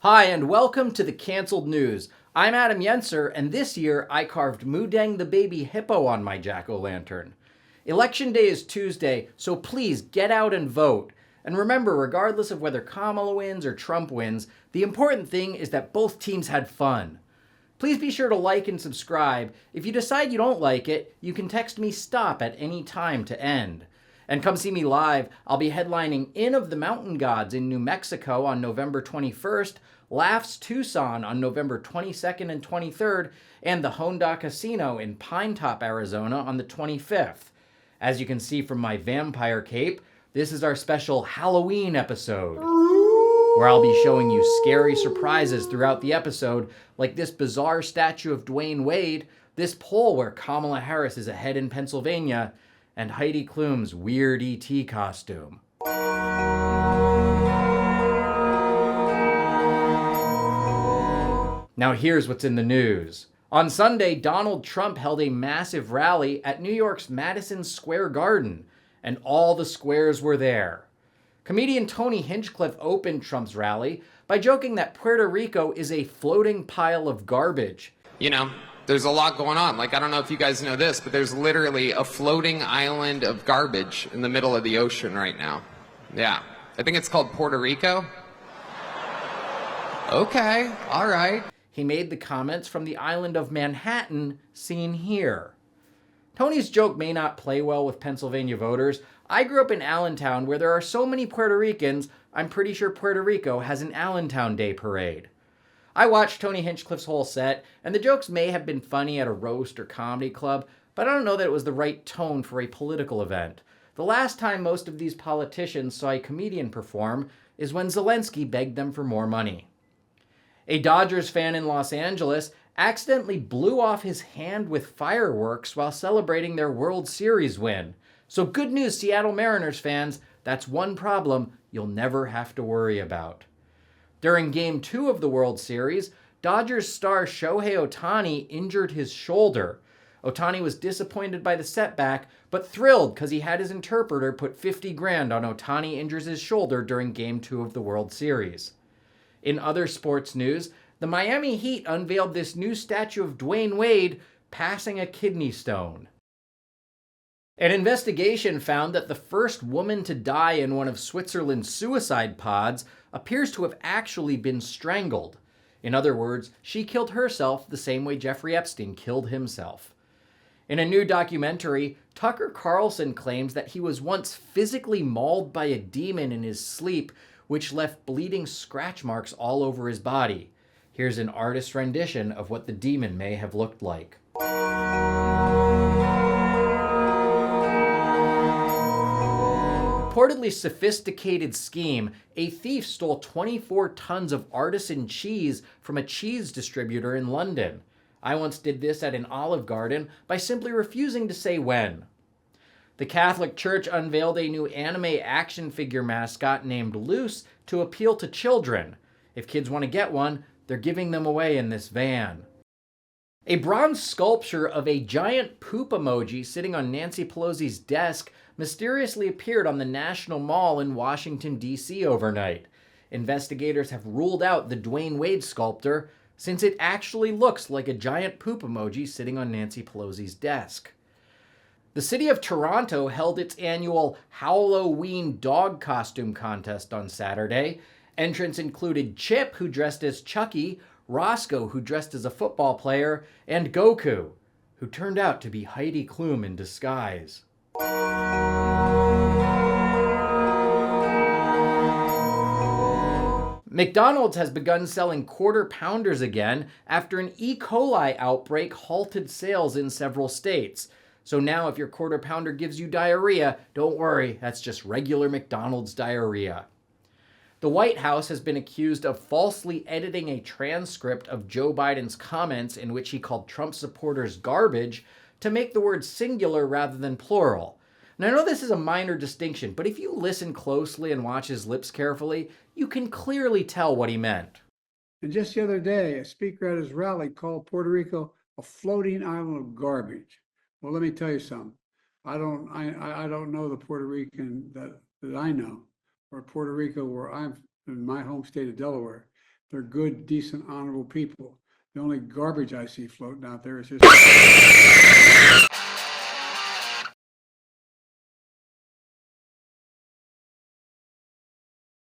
Hi, and welcome to the Canceled News. I'm Adam Yenser, and this year I carved Moo-Deng the baby hippo on my jack-o'-lantern. Election day is Tuesday, so please get out and vote. And remember, regardless of whether Kamala wins or Trump wins, the important thing is that both teams had fun. Please be sure to like and subscribe. If you decide you don't like it, you can text me STOP at any time to end. And come see me live. I'll be headlining Inn of the Mountain Gods in New Mexico on November 21st, Laffs Tucson on November 22nd and 23rd, and the Hon-dah Casino in Pinetop, Arizona on the 25th. As you can see from my vampire cape, this is our special Howl-o-ween episode, where I'll be showing you scary surprises throughout the episode, like this bizarre statue of Dwyane Wade, this poll where Kamala Harris is ahead in Pennsylvania, and Heidi Klum's weird ET costume. Now here's what's in the news. On Sunday, Donald Trump held a massive rally at New York's Madison Square Garden, and all the squares were there. Comedian Tony Hinchcliffe opened Trump's rally by joking that Puerto Rico is a floating pile of garbage. You know, there's a lot going on. Like, I don't know if you guys know this, but there's literally a floating island of garbage in the middle of the ocean right now. Yeah. I think it's called Puerto Rico. Okay, all right. He made the comments from the island of Manhattan, seen here. Tony's joke may not play well with Pennsylvania voters. I grew up in Allentown, where there are so many Puerto Ricans, I'm pretty sure Puerto Rico has an Allentown Day parade. I watched Tony Hinchcliffe's whole set, and the jokes may have been funny at a roast or comedy club, but I don't know that it was the right tone for a political event. The last time most of these politicians saw a comedian perform is when Zelenskyy begged them for more money. A Dodgers fan in Los Angeles accidentally blew off his hand with fireworks while celebrating their World Series win. So good news, Seattle Mariners fans, that's one problem you'll never have to worry about. During Game 2 of the World Series, Dodgers star Shohei Ohtani injured his shoulder. Ohtani was disappointed by the setback, but thrilled because he had his interpreter put $50,000 on Ohtani injures his shoulder during Game 2 of the World Series. In other sports news, the Miami Heat unveiled this new statue of Dwyane Wade passing a kidney stone. An investigation found that the first woman to die in one of Switzerland's suicide pods appears to have actually been strangled. In other words, she killed herself the same way Jeffrey Epstein killed himself. In a new documentary, Tucker Carlson claims that he was once physically mauled by a demon in his sleep, which left bleeding scratch marks all over his body. Here's an artist's rendition of what the demon may have looked like. Reportedly sophisticated scheme, a thief stole 24 tons of artisan cheese from a cheese distributor in London. I once did this at an Olive Garden by simply refusing to say when. The Catholic Church unveiled a new anime action figure mascot named Luce to appeal to children. If kids want to get one, they're giving them away in this van. A bronze sculpture of a giant poop emoji sitting on Nancy Pelosi's desk mysteriously appeared on the National Mall in Washington, D.C. overnight. Investigators have ruled out the Dwyane Wade sculptor since it actually looks like a giant poop emoji sitting on Nancy Pelosi's desk. The city of Toronto held its annual Howl-o-ween dog costume contest on Saturday. Entrants included Chip, who dressed as Chucky, Roscoe, who dressed as a football player, and Goku, who turned out to be Heidi Klum in disguise. McDonald's has begun selling quarter pounders again after an E. coli outbreak halted sales in several states. So now if your quarter pounder gives you diarrhea, don't worry, that's just regular McDonald's diarrhea. The White House has been accused of falsely editing a transcript of Joe Biden's comments in which he called Trump supporters garbage to make the word singular rather than plural. Now I know this is a minor distinction, but if you listen closely and watch his lips carefully, you can clearly tell what he meant. And just the other day, a speaker at his rally called Puerto Rico a floating island of garbage. Well, let me tell you something. I don't know the Puerto Rican that I know, or Puerto Rico, where I'm in my home state of Delaware. They're good, decent, honorable people. The only garbage I see floating out there is just